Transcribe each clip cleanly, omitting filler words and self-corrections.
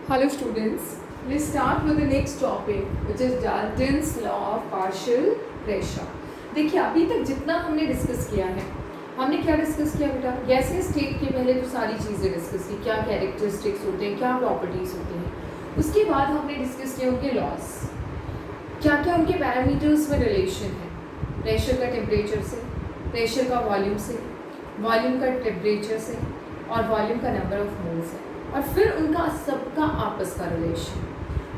Hello students, let's start with the next topic which is Dalton's law of partial pressure. देखिए अभी तक जितना हमने डिस्कस किया है, हमने क्या डिस्कस किया बेटा? गैसीय स्टेट के पहले तो सारी चीज़ें डिस्कस की, क्या कैरेक्टरिस्टिक्स होते हैं, क्या प्रॉपर्टीज़ होती हैं। उसके बाद हमने डिस्कस किया उनके लॉस, क्या क्या उनके पैरामीटर्स में रिलेशन है, प्रेशर का टेम्परेचर से, प्रेशर का वॉल्यूम से, वॉल्यूम का टेम्परेचर से और वॉल्यूम का नंबर ऑफ मोल्स है, और फिर उनका सबका आपस का रिलेशन।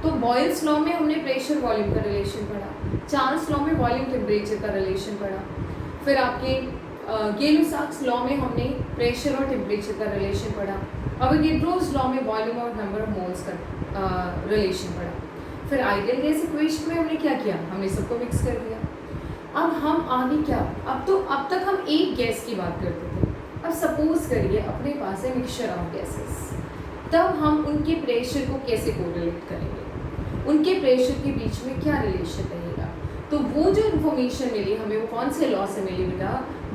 तो बॉयल्स लॉ में हमने प्रेशर वॉल्यूम का रिलेशन पढ़ा, चार्ल्स लॉ में वॉल्यूम टेम्परेचर का रिलेशन पढ़ा, फिर आपके गेलुसाक्स लॉ में हमने प्रेशर और टेम्परेचर का रिलेशन पढ़ा, अवोगाड्रोस लॉ में वॉल्यूम और नंबर ऑफ मोल्स का रिलेशन पढ़ा। फिर आइडियल गैस इक्वेशन में हमने क्या किया, हमने सबको मिक्स कर दिया। अब हम आगे क्या, अब तक हम एक गैस की बात करते थे। अब सपोज करिए अपने पास है मिक्सचर ऑफ गैसेस, तब हम उनके प्रेशर को कैसे कोरिलेट करेंगे, उनके प्रेशर के बीच में क्या रिलेशन रहेगा। तो वो जो इन्फॉर्मेशन मिली हमें वो कौन से लॉ से मिली बेटा?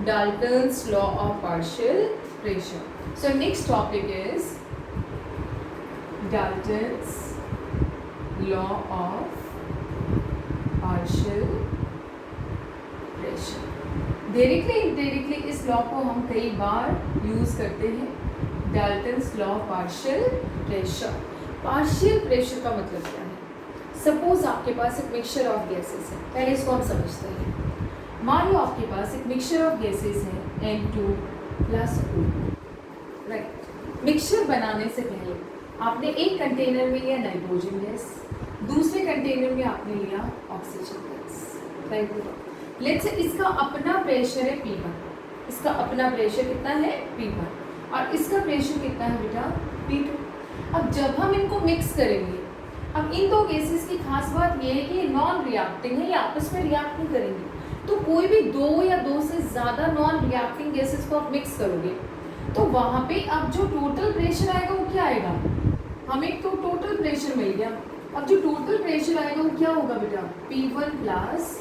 Dalton's law of partial pressure. So next topic is Dalton's law of partial pressure. Directly indirectly इस लॉ को हम कई बार यूज करते हैं। Dalton's law of partial pressure. Partial pressure का मतलब क्या है? सपोज आपके पास एक मिक्सचर ऑफ गैसेस है, पहले इसको हम समझते हैं। मान लो आपके पास एक मिक्सचर ऑफ गैसेस है N2 plus O, right. Mixture बनाने से पहले आपने एक कंटेनर में लिया नाइट्रोजन गैस, दूसरे कंटेनर में आपने लिया oxygen gas, right. Let's say इसका अपना प्रेशर है P1, इसका अपना प्रेशर कितना है P1 और इसका प्रेशर कितना है बेटा P2। अब जब हम इनको मिक्स करेंगे, अब इन दो गैसेस की खास बात ये है कि ये नॉन रिएक्टिंग है, ये आपस में रिएक्ट नहीं करेंगे। तो कोई भी दो या दो से ज़्यादा नॉन रिएक्टिंग गैसेस को आप मिक्स करोगे तो वहाँ पे अब जो टोटल प्रेशर आएगा वो क्या आएगा? हमें तो टोटल प्रेशर मिल गया। अब जो टोटल प्रेशर आएगा वो क्या होगा बेटा? P1 plus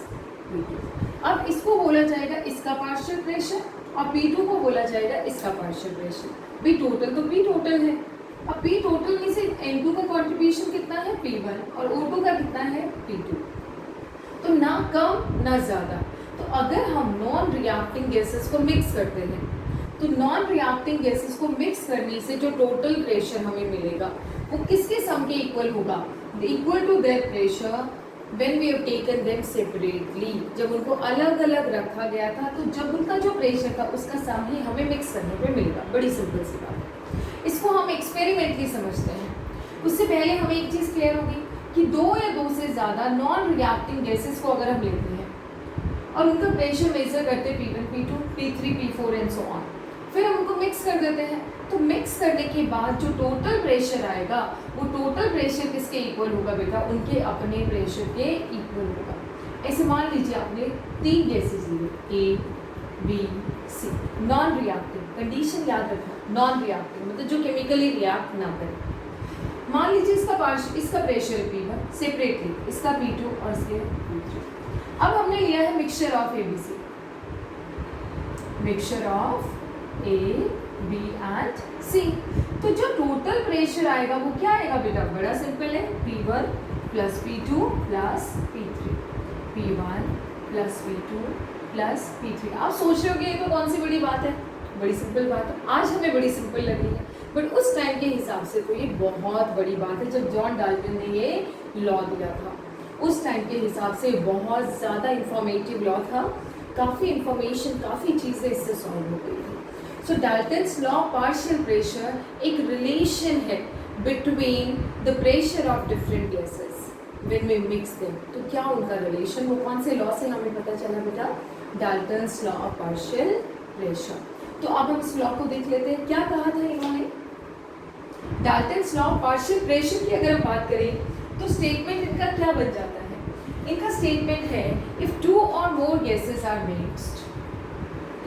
P2। अब इसको बोला जाएगा इसका पार्शियल प्रेशर और P2 को बोला जाएगा इसका पार्शियल प्रेशर। भी टोटल तो P टोटल है। अब P टोटल में से N2 का कंट्रीब्यूशन कितना है P1 और O2 का कितना है P2। तो ना कम ना ज़्यादा। तो अगर हम नॉन रिएक्टिंग गैसेस को मिक्स करते हैं तो नॉन रिएक्टिंग गैसेस को मिक्स करने से जो टोटल प्रेशर हमें मिलेगा वो किसके सम के इक्वल होगा? Equal to their pressure when we have taken them separately। जब उनको अलग अलग रखा गया था तो जब उनका जो प्रेशर था उसका सम ही हमें मिक्स करने पे मिलेगा। बड़ी सिंपल सी बात है, इसको हम एक्सपेरिमेंटली समझते हैं। उससे पहले हमें एक चीज़ क्लियर होगी कि दो या दो से ज़्यादा नॉन रिएक्टिंग गैसेस को अगर हम लेते हैं और उनका प्रेशर मेजर करते हैं P1, P2, P3, P4 and so on, फिर हम उनको मिक्स कर देते हैं। तो मिक्स करने के बाद जो टोटल प्रेशर आएगा वो टोटल प्रेशर किसके इक्वल होगा बेटा? उनके अपने प्रेशर के इक्वल होगा। ऐसे मान लीजिए आपने तीन गैसेस लिए A, B, C, non reactive. Condition याद रखना, नॉन रिएक्टिव मतलब जो केमिकली रिएक्ट ना करे। मान लीजिए इसका प्रेशर P1 सेपरेटली, इसका P2 और इसके P3। अब हमने लिया है mixture of ABC, mixture of A, B and C। तो जो टोटल प्रेशर आएगा वो क्या आएगा बेटा? बड़ा सिंपल है, P1 plus P2 plus P3, P1 plus P2 plus P3। आप सोच रहे हो कि ये तो कौन सी बड़ी बात है? बड़ी सिंपल बात है। आज हमें बड़ी सिंपल लगी है बट उस टाइम के हिसाब से तो ये बहुत बड़ी बात है। जब जॉन डाल्टन ने ये लॉ दिया था उस टाइम के हिसाब से बहुत ज़्यादा इंफॉर्मेटिव लॉ था। काफ़ी इंफॉर्मेशन, काफ़ी चीज़ें इससे सॉल्व हो गई थी। So Dalton's law partial pressure एक रिलेशन है between the pressure of different gases when we mix them. तो क्या उनका रिलेशन, वो कौन से लॉ से हमें पता चला बेटा? Dalton's law of partial pressure. तो अब हम इस लॉ को देख लेते हैं। क्या कहा था इन्होंने? Dalton's law of partial pressure की अगर हम बात करें तो स्टेटमेंट इनका क्या बन जाता है? इनका स्टेटमेंट है if two or more gases are mixed,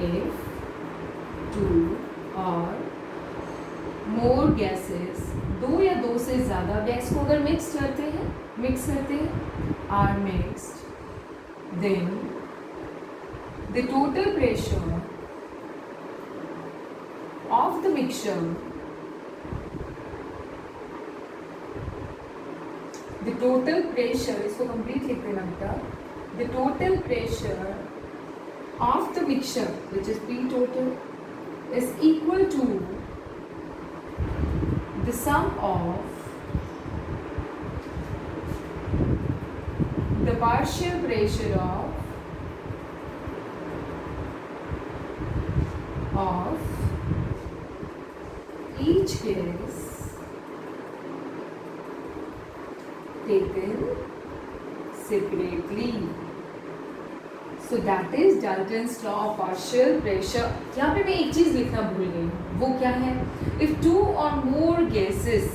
if two or more gases, दो या दो से ज़्यादा गैस को अगर मिक्स करते हैं are mixed, then the total pressure of the mixture the total pressure, इसको कंप्लीट लिख देना बेटा, the total pressure of the mixture which is P total is equal to the sum of the partial pressure of each gas taken separately. So that is Dalton's law of partial pressure. यहाँ पे मैं एक चीज लिखना भूल गई, वो क्या है? If two or more gases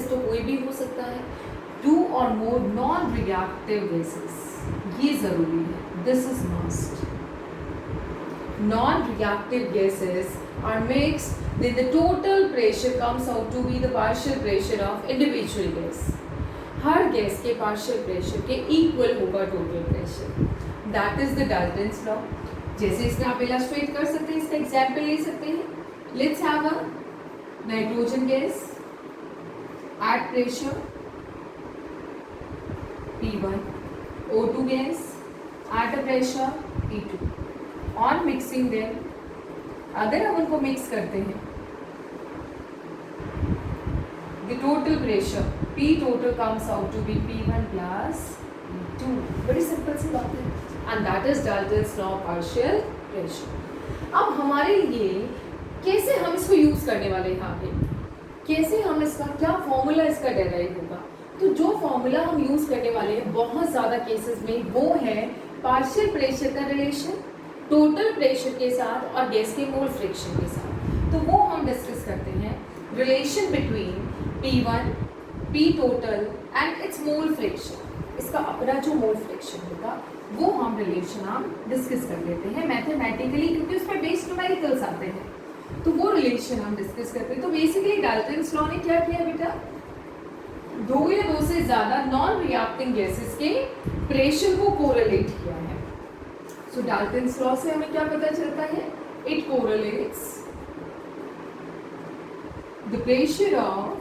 तो कोई भी हो सकता है, two or more non-reactive gases, ये जरूरी है, this is must. Non-reactive gases are mixed, then the total pressure comes out to be the partial pressure of individual gas. Her gas के पार्शियल प्रेशर के इक्वल होगा total pressure, that is the Dalton's law. जैसे इसमें आप illustrate कर सकते हैं, इसका एग्जाम्पल ले सकते हैं. Let's have a nitrogen gas at pressure P1, O2 gas at a pressure P2. On mixing them, अगर हम उनको मिक्स करते हैं, the total pressure P total comes out to be P1 plus P2. बड़ी simple सी बात है, and that is Dalton's law of partial pressure. अब हमारे लिए कैसे हम इसको यूज करने वाले हैं यहाँ पे, कैसे हम इसका क्या फॉर्मूला इसका डेराइव होगा. तो जो फॉर्मूला हम यूज करने वाले हैं बहुत ज़्यादा केसेस में, वो है पार्शियल प्रेशर का रिलेशन टोटल प्रेशर के साथ और गैस के मोल फ्रिक्शन के साथ. तो वो हम डिस्कस करते हैं, relation between P1, P total and its mole friction. इसका अपना जो मोल फ्रिक्शन होगा वो हम रिलेशन हम डिस्कस कर लेते हैं मैथमेटिकली, क्योंकि उस पर बेस्ड न्यूमेरिकल्स आते हैं, तो वो रिलेशन हम डिस्कस करते हैं. तो बेसिकली डाल्टन्स लॉ ने क्या किया बेटा, दो या दो से ज्यादा नॉन रिएक्टिंग गैसेस के प्रेशर को कोरिलेट किया है. सो डाल्टन्स लॉ से हमें क्या पता चलता है, it correlates the pressure of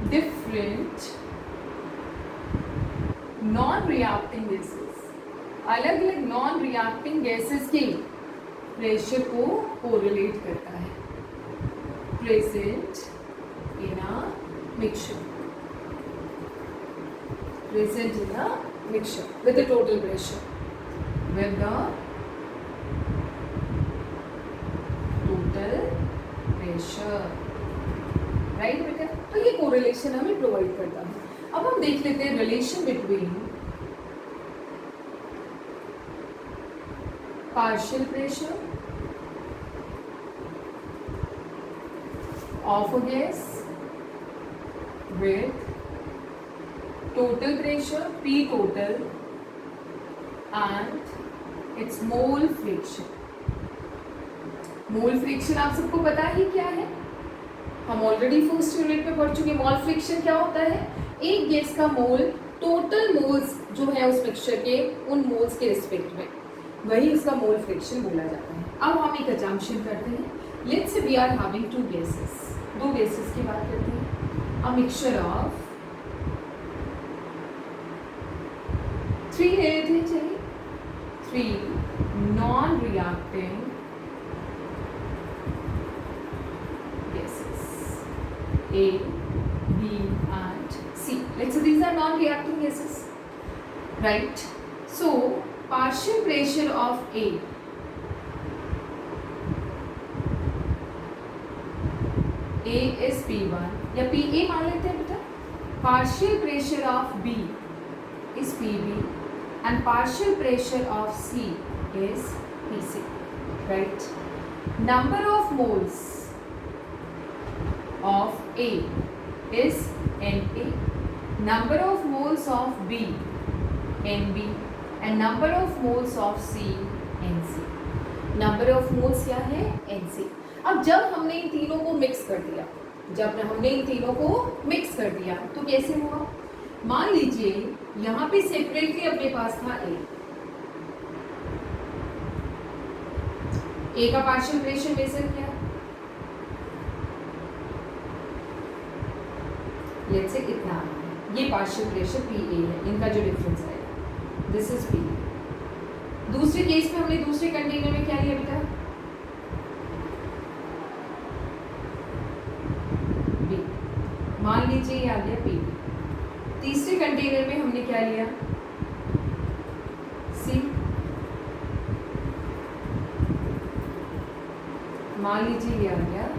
different non reacting gases, अलग अलग नॉन रिएक्टिंग गैसेस के प्रेशर को कोरिलेट करता है present in a mixture with the total pressure, with the total pressure, right बेटा. तो ये कोरिलेशन हमें प्रोवाइड करता है. अब हम देख लेते हैं relation between partial pressure of a gas with total pressure P total and its mole friction. Mole fraction आप सबको पता ही क्या है, हम ऑलरेडी फर्स्ट यूनिट में पढ़ चुके. मोल फ्रिक्शन क्या होता है, एक गैस का मोल टोटल मोल्स जो है उस मिक्सचर के उन मोल्स के रिस्पेक्ट में, वही उसका मोल फ्रिक्शन बोला जाता है. अब हम एक अजम्पशन करते हैं, let's say we are having two gases, दो गैसेस की बात करते हैं. अ मिक्सचर ऑफ 3 ले लेते हैं, चलिए 3 non reacting gases A, B and C. Let's say these are non-reacting gases, right? So partial pressure of A is P1 या PA मान लेते हैं बेटा. Partial pressure of B is PB and partial pressure of C is PC, right? Number of moles of A is Na, number of moles of B Nb and number of moles of C Nc. Number of moles क्या है, Nc. अब जब हमने इन तीनों को mix कर दिया, तो कैसे हुआ, मान लीजिए यहाँ पे सेपरेटली अपने पास था ए का पार्शियल प्रेशर मेजर किया, लेट्स से इतना आ रहा है, ये पार्शियल प्रेशर पी ए है, इनका जो डिफरेंस आएगा दिस इज पी। दूसरे केस में हमने दूसरे कंटेनर में क्या लिया बेटा, बी, मान लीजिए ये आ गया पी। तीसरे कंटेनर में हमने क्या लिया, सी, मान लीजिए ये आ गया।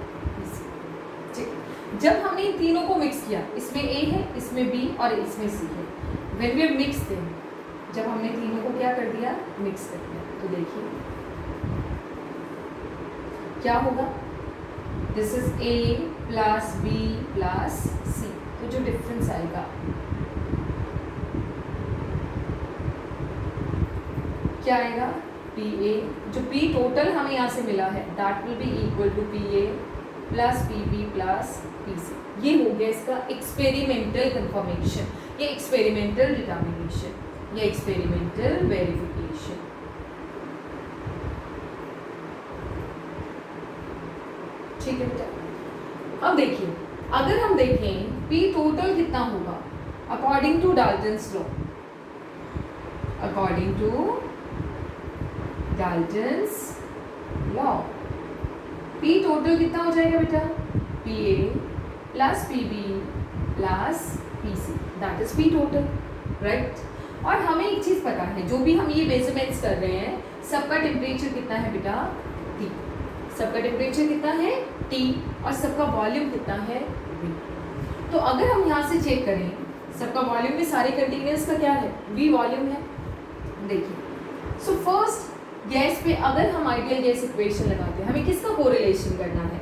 जब हमने इन तीनों को मिक्स किया, इसमें ए है, इसमें बी और इसमें सी है, व्हेन वी मिक्स देम, जब हमने तीनों को क्या कर दिया, मिक्स कर दिया, तो देखिए क्या होगा, this is A plus B plus C, तो जो डिफरेंस आएगा क्या आएगा, पी ए, जो पी टोटल हमें यहाँ से मिला है that will be equal to P A plus P B plus P C. ये हो गया इसका एक्सपेरिमेंटल कंफर्मेशन, ये एक्सपेरिमेंटल डिटर्मिनेशन, ये एक्सपेरिमेंटल वेरिफिकेशन। ठीक है बेटा। अब देखिए, अगर हम देखें पी टोटल कितना होगा according to Dalton's law, according to Dalton's law P total कितना हो जाएगा बेटा, P A plus P B plus P C, that is P total, right. और हमें एक चीज़ पता है, जो भी हम ये मेजरमेंट्स कर रहे हैं सबका टेम्परेचर कितना है बेटा, टी, सबका टेम्परेचर कितना है टी, और सबका वॉल्यूम कितना है वी। तो अगर हम यहाँ से चेक करें, सबका वॉल्यूम में सारे कंटेनर्स का क्या है, वी वॉल्यूम है। देखिए, सो फर्स्ट गैस पे अगर हम आइडियल गैस इक्वेशन लगाते हैं, हमें किसका कोरिलेशन करना है,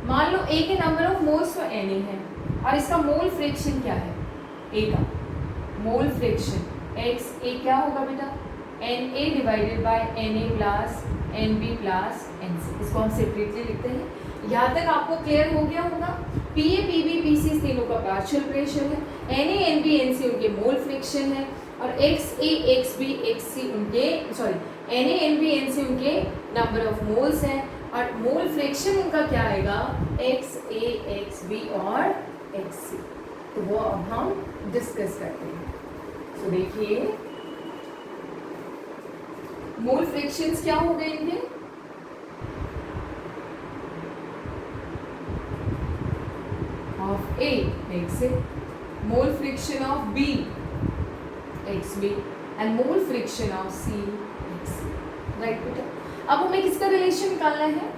मान लो ए के नंबर ऑफ मोल्स तो एन ए है, और इसका मोल फ्रैक्शन क्या है, ए का मोल फ्रैक्शन एक्स ए क्या होगा बेटा, N A divided by N A plus N B plus N C, इसको हम सेपरेटली लिखते हैं। यहाँ तक आपको क्लियर हो गया होगा। P A P B P C तीनों का पार्शियल प्रेशर है, N A N B N C उनके मोल फ्रैक्शन है, और X A X B X C उनके N A N B N C उनके नंबर ऑफ मोल्स हैं, और मोल फ्रैक्शन उनका क्या आएगा, एक्स ए एक्स बी और एक्स सी। तो वो अब हम डिस्कस करते हैं। तो देखिए मोल फ्रैक्शंस क्या हो गए इनके, of A X A, mole fraction of B X B, and mole fraction of C X, right बेटा। अब हमें किसका रिलेशन निकालना है,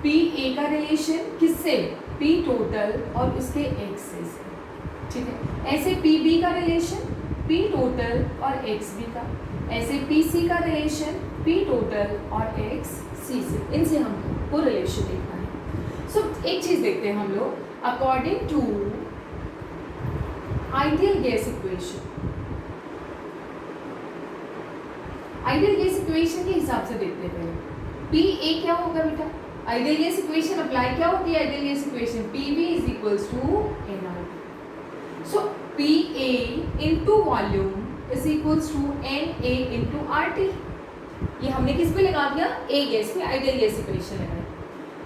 पी ए का रिलेशन किससे, पी टोटल और उसके एक्स से, ठीक है। ऐसे पी बी का रिलेशन पी टोटल और एक्स बी का, ऐसे पी सी का रिलेशन पी टोटल और एक्स सी से, इनसे हमको रिलेशन देखना है। सो एक चीज देखते हैं हम लोग, according to ideal gas equation, ideal gas equation के हिसाब से देखते हैं। पी ए क्या होगा बेटा, आइडियल गैस इक्वेशन अप्लाई क्या होती है, ideal gas equation P V is equals to N R T. So P A into volume is equals to N A into R T. ये हमने किस पे लगा दिया, ए गैस पे आइडियल गैस इक्वेशन लगाई।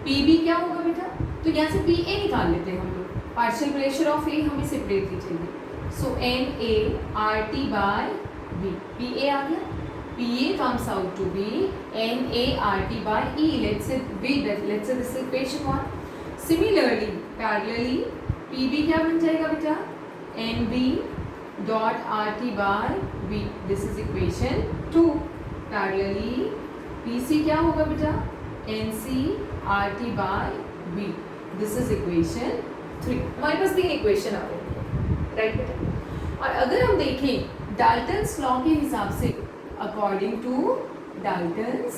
पी बी क्या होगा बेटा, तो यहाँ से पी ए निकाल लेते हैं हम लोग, पार्शियल प्रेशर ऑफ ए हमें सेपरेटली चाहिए। So N A R T by B, P A आ गया, PA comes out to be NART by E. Let's say this is equation 1. Similarly, parallelly, PB क्या बन जाएगा बेटा, NB dot RT by B. This is equation 2. Parallelly, PC क्या होगा बेटा, NC RT by B. This is equation 3. हमारे पास 3 equation आ रहे हैं, राइट बेटा। और अगर हम देखें डाल्टन्स लॉ के हिसाब से, अकॉर्डिंग टू डाल्टन्स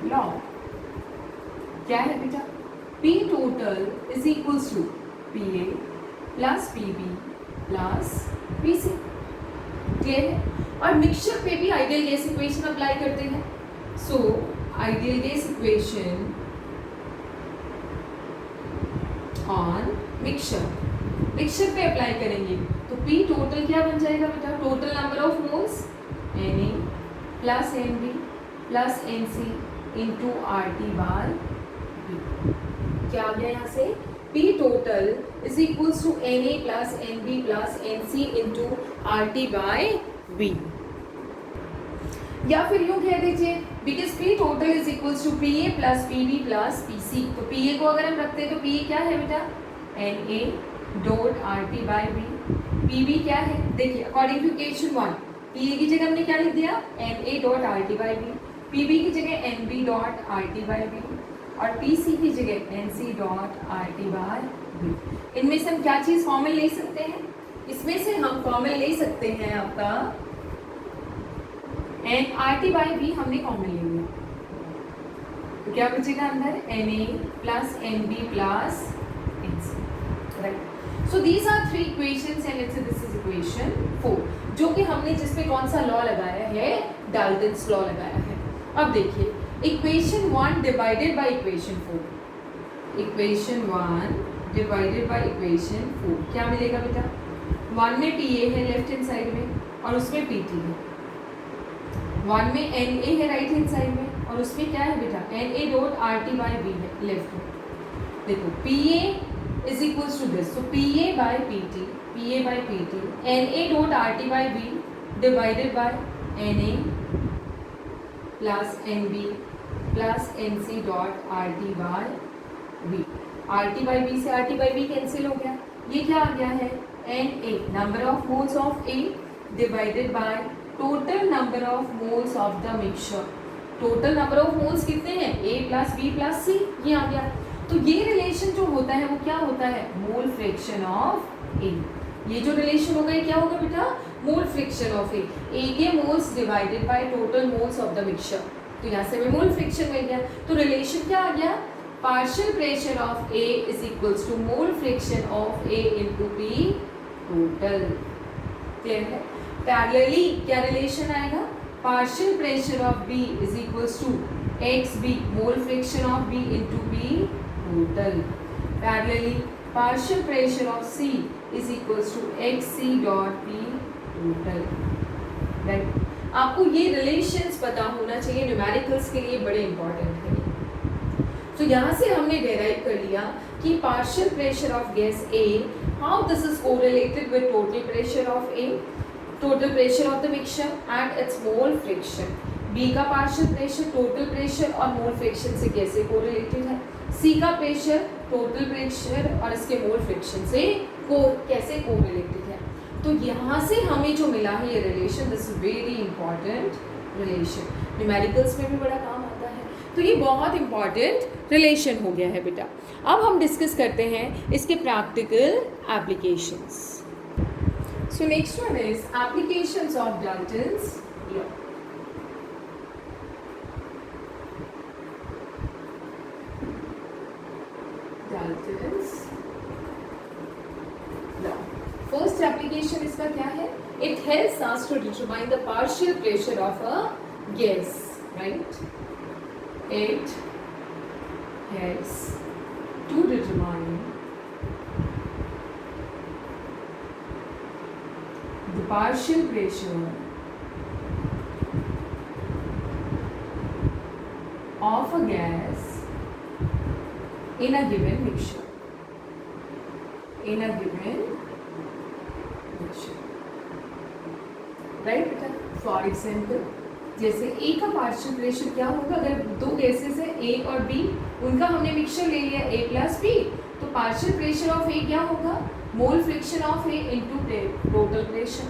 लॉ क्या है बेटा, P total is equals to P A plus P B plus P C, clear है। और मिक्सचर पे भी आइडियल गैस इक्वेशन अप्लाई करते हैं। So ideal gas equation on mixture, mixture पे अप्लाई करेंगे तो पी टोटल क्या बन जाएगा बेटा, total number of moles N A plus N B plus N C into R T bar V. क्या आ गया यहाँ से, P total is equals to Na plus Nb plus Nc into RT by V। या फिर यूं कह दीजिए because P total is equals to PA plus PB plus PC। तो PA को अगर हम रखते हैं तो PA क्या है बेटा, Na dot RT by V। PB क्या है, देखिए अकॉर्डिंग टू इक्वेशन 1 PA की जगह हमने क्या लिख दिया, Na dot RT by V। PB की जगह NB dot RT by V और PC की जगह NC dot RT by V। इनमें से हम क्या चीज कॉमन ले सकते हैं, इसमें से हम कॉमन ले सकते हैं आपका एन RT बाई V हमने कॉमन ले लिया, तो क्या बचेगा अंदर Na plus NB plus NC, right. So these are 3 equations and let's say this is equation 4, जो कि हमने जिस पे कौन सा लॉ लगाया है, डाल्टन्स लॉ लगाया है। अब देखिए equation 1 divided by equation 4, equation 1 divided by equation 4 क्या मिलेगा बेटा, 1 में PA है लेफ्ट हैंड साइड में और उसमें PT है, 1 में Na है राइट हैंड साइड में और उसमें क्या है बेटा, Na dot RT by V है लेफ्ट में। देखो PA is equals to this, तो PA by PT, PA by PT, Na dot RT by V divided by Na plus NB plus NC dot RT by V। RT by V से RT by V cancel हो गया, ये क्या आ गया है, Na number of moles of A divided by total number of moles of the mixture. Total number of moles कितने हैं, A plus B plus C, ये आ गया। तो ये रिलेशन जो होता है वो क्या होता है, मोल फ्रैक्शन ऑफ A। ये जो रिलेशन होगा ये क्या होगा बेटा, मोल फ्रैक्शन ऑफ A के moles divided by total moles of the mixture. तो यहाँ से हमें मोल फ्रैक्शन मिल गया, तो रिलेशन क्या आ गया, partial pressure of A is equals to mole fraction of A into P total. Clear है। पैरेलली क्या रिलेशन आएगा, partial pressure of B is equals to XB mole fraction of B into P total. Parallelly partial pressure of C is equals to XC dot P total, right. आपको ये relations पता होना चाहिए, numericals के लिए बड़े important है। तो यहाँ से हमने डेराइव कर लिया कि partial pressure of gas A, how this is correlated with total pressure of A, total pressure of the mixture and it's mole fraction. B का पार्शियल प्रेशर टोटल प्रेशर और मोल फ्रैक्शन से कैसे correlated है, C का pressure total pressure और इसके mole fraction से कैसे कोरिलेटेड है। तो यहाँ से हमें जो मिला है ये relation, this is very important relation, numericals में भी बड़ा काम आता है। तो ये बहुत इंपॉर्टेंट रिलेशन हो गया है बेटा। अब हम डिस्कस करते हैं इसके practical applications. So next one is applications of Dalton's law. Dalton's law. First application इसका क्या है? It helps us to determine the partial pressure of a gas, right? It helps to determine the partial pressure of a gas in a given mixture. In a given mixture, right बेटा। For example जैसे A का partial pressure क्या होगा, अगर दो gases है A और B, उनका हमने मिक्सचर ले लिया A प्लस B, तो पार्शियल प्रेशर ऑफ A क्या होगा, मोल fraction of A into total pressure.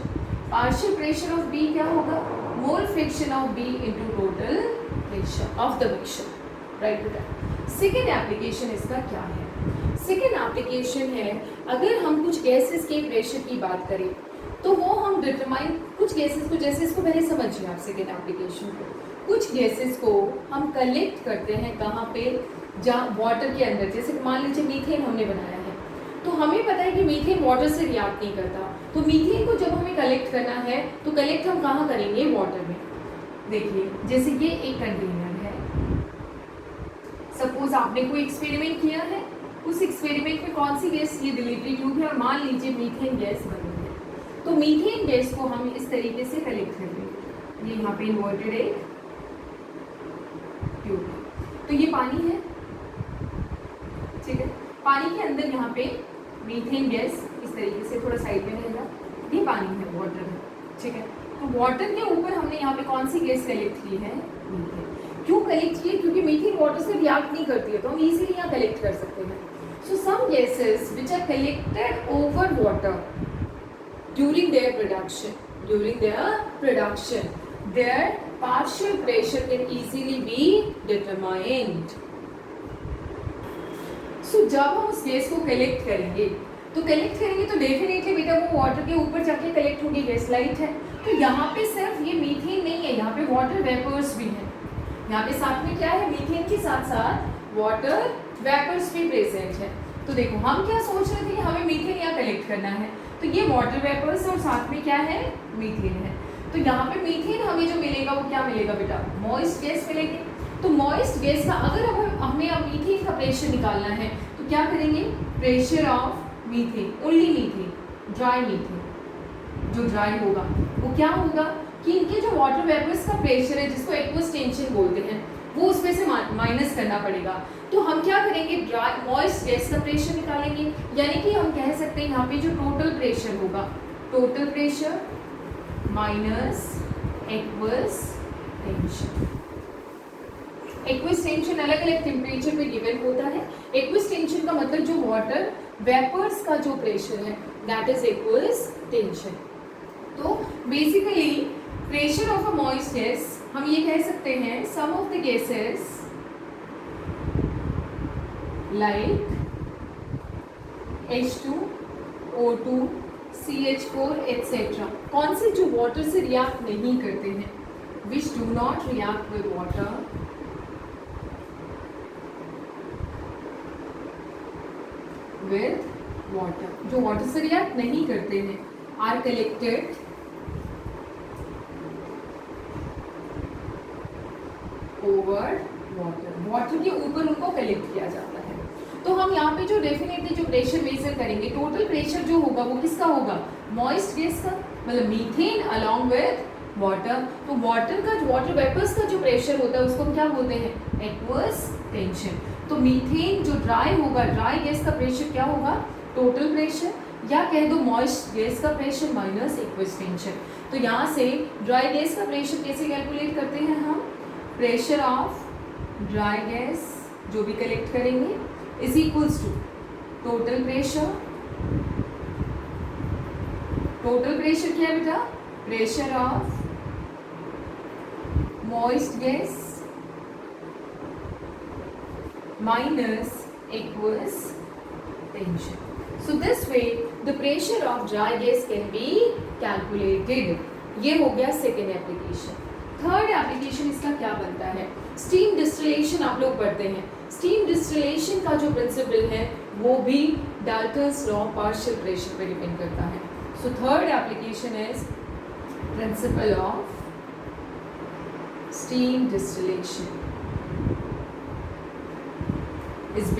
Partial pressure of B क्या होगा, मोल fraction of B into total pressure of the mixture, right बेटा। सेकेंड एप्लीकेशन इसका क्या है, सेकेंड एप्लीकेशन है अगर हम कुछ गैसेस के प्रेशर की बात करें तो वो हम डिटरमाइन, कुछ गैसेस को, जैसे इसको पहले समझिए आप सेकेंड एप्लीकेशन को, कुछ गैसेस को हम कलेक्ट करते हैं कहाँ पे, जहाँ वाटर के अंदर। जैसे मान लीजिए मीथेन हमने बनाया है, तो हमें पता है कि मीथेन वाटर से रिएक्ट नहीं करता, तो मीथेन को जब हमें कलेक्ट करना है तो कलेक्ट हम कहाँ करेंगे, वाटर में। देखिए जैसे ये एक कंटेनर है, सपोज आपने कोई एक्सपेरिमेंट किया है, उस एक्सपेरिमेंट में कौन सी गैस, ये डिलीवरी ट्यूब है और मान लीजिए मीथेन गैस बनी है, तो मीथेन गैस को हम इस तरीके से कलेक्ट करेंगे। ये यहाँ पे इन्वर्टेड एक ट्यूब, तो ये पानी है, ठीक है। पानी के अंदर यहाँ पे मीथेन गैस इस तरीके से थोड़ा साइड में रहेगा, ये पानी है, वाटर है, ठीक है। तो वाटर के ऊपर हमने यहाँ पे कौन सी गैस कलेक्ट की है, मीथेन। क्यों कलेक्ट की है, क्योंकि मीथेन वाटर से रिएक्ट नहीं करती है, तो हम इजीली यहाँ कलेक्ट कर सकते हैं। So some gases which are collected over water during their production their partial pressure can easily be determined. So जब हम उस गैस को कलेक्ट करेंगे तो डेफिनेटली बेटा वो वाटर के ऊपर जाके कलेक्ट होगी, गैस लाइट है। तो यहाँ पे सिर्फ ये मीथेन नहीं है, यहाँ पे वाटर वेपर्स भी है। यहाँ पे साथ में क्या है, मीथेन के साथ साथ वाटर वेपर्स भी प्रेजेंट है। तो देखो हम क्या सोच रहे थे कि हमें मीथेन यहाँ कलेक्ट करना है, तो ये वाटर वेपर्स और साथ में क्या है, मीथेन है। तो यहाँ पे मीथेन हमें जो मिलेगा वो क्या मिलेगा बेटा, मॉइस्ट गैस मिलेगी। तो मॉइस्ट गैस का अगर हमें अब मीथेन का प्रेशर निकालना है तो क्या करेंगे, pressure of methane, only methane, dry methane, जो ड्राई होगा वो क्या होगा कि इनके जो वाटर वेपर्स का प्रेशर है जिसको एक्वस टेंशन बोलते हैं, वो उसमें से माइनस करना पड़ेगा। तो हम क्या करेंगे, ड्राई मॉइस्ट गैस का प्रेशर निकालेंगे, यानी कि हम कह सकते हैं यहाँ पे जो टोटल प्रेशर होगा, total pressure minus aqueous tension. Aqueous tension अलग अलग टेम्परेचर पे गिवन होता है। एक्वस टेंशन का मतलब जो वाटर वेपर्स का जो प्रेशर है दैट इज एक्वस टेंशन। तो basically pressure of a moist gas हम ये कह सकते हैं, some of the gases like H2, O2, CH4 etc. कौन से जो वाटर से रिएक्ट नहीं करते हैं, which do not react with water, जो वाटर से रिएक्ट नहीं करते हैं, आर कलेक्टेड ओवर वाटर के ऊपर उनको कलेक्ट किया जाता है। तो हम यहाँ पे जो डेफिनेटली जो प्रेशर मेजर करेंगे, टोटल प्रेशर जो होगा वो किसका होगा, मॉइस्ट गैस का, मतलब मीथेन अलोंग विद वाटर। तो वाटर वेपर्स का जो प्रेशर होता है उसको हम क्या बोलते हैं, एक्वस टेंशन। तो मीथेन जो ड्राई होगा, ड्राई गैस का प्रेशर क्या होगा, टोटल प्रेशर, या कह दो मॉइस्ट गैस का प्रेशर माइनस एक्वस टेंशन। तो यहाँ से ड्राई गैस का प्रेशर कैसे कैलकुलेट करते हैं हम, प्रेशर ऑफ ड्राई गैस जो भी कलेक्ट करेंगे is equals to total pressure. Total pressure क्या है बेटा, pressure of moist gas minus aqueous tension. So this way the pressure of dry gas can be calculated. ये हो गया सेकेंड एप्लीकेशन. थर्ड एप्लीकेशन इसका क्या बनता है, स्टीम डिस्टिलेशन आप लोग पढ़ते हैं. स्टीम डिस्टिलेशन का जो प्रिंसिपल है वो भी डाल्टन्स लॉ पार्शियल प्रेशर पे डिपेंड करता है. So third application is principle of steam distillation is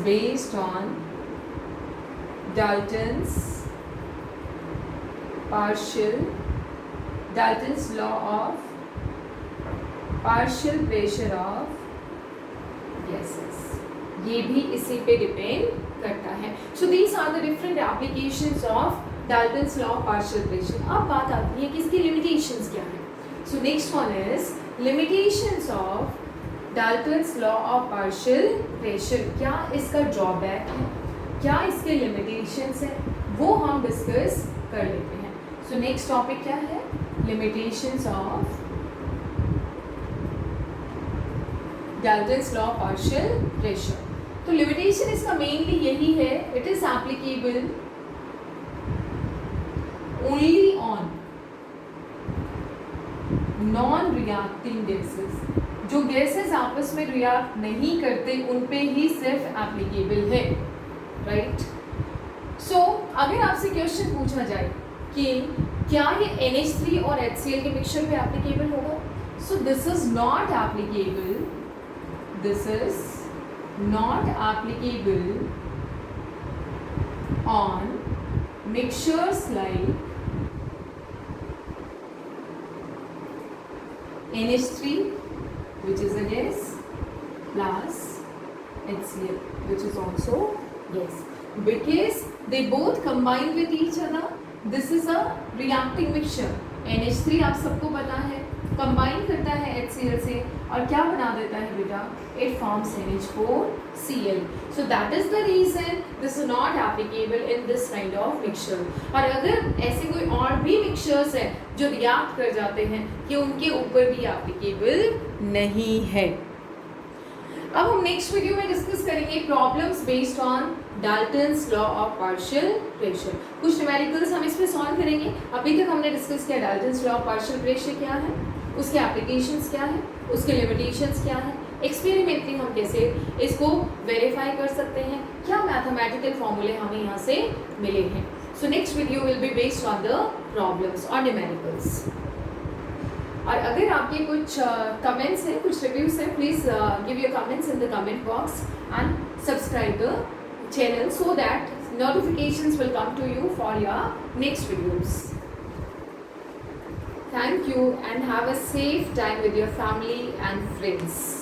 based on Dalton's law of partial pressure of gases. ये भी इसी पे डिपेंड करता है. So these are the different applications of Dalton's law of partial pressure. अब बात आती है कि इसकी limitations क्या है. So next one is limitations of Dalton's law of partial pressure. क्या इसका ड्रॉबैक है, क्या इसके लिमिटेशंस है, वो हम डिस्कस कर लेते हैं. सो नेक्स्ट टॉपिक क्या है, limitations of Dalton's law of partial pressure. तो लिमिटेशन इसका मेनली यही है, it is applicable only on non reacting gases. जो गैसेस आपस में रिएक्ट नहीं करते उन पे ही सिर्फ एप्लीकेबल है. राइट. सो अगर आपसे क्वेश्चन पूछा जाए कि क्या ये NH3 और HCl के मिक्सचर पे एप्लीकेबल होगा, so this is not applicable. This is not applicable on mixtures like NH3 which is a gas, plus HCl, which is also yes, because they both combine with each other. This is a reacting mixture. NH3 आप सबको पता है combine करता है HCl से और क्या बना देता है बेटा, it forms NH4Cl. So that is the reason this is not applicable in this kind of mixture. और अगर ऐसे कोई और भी मिक्सचर्स हैं जो रिएक्ट कर जाते हैं कि उनके ऊपर भी एप्लीकेबल नहीं है. अब हम नेक्स्ट वीडियो में डिस्कस करेंगे problems based on Dalton's law of partial pressure. कुछ न्यूमेरिकल्स हम इसमें सॉल्व करेंगे. अभी तक हमने डिस्कस किया Dalton's law of partial pressure क्या है, उसके एप्लीकेशंस क्या है, उसके लिमिटेशंस क्या है, एक्सपेरिमेंटली हम कैसे इसको वेरीफाई कर सकते हैं, क्या मैथमेटिकल फॉर्मूले हमें यहाँ से मिले हैं. So next video will be based on the problems और न्यूमेरिकल्स. और अगर आपके कुछ कमेंट्स हैं, कुछ रिव्यूज हैं, please give your comments in the comment box and subscribe the channel so that notifications will come to you for your next videos. Thank you and have a safe time with your family and friends.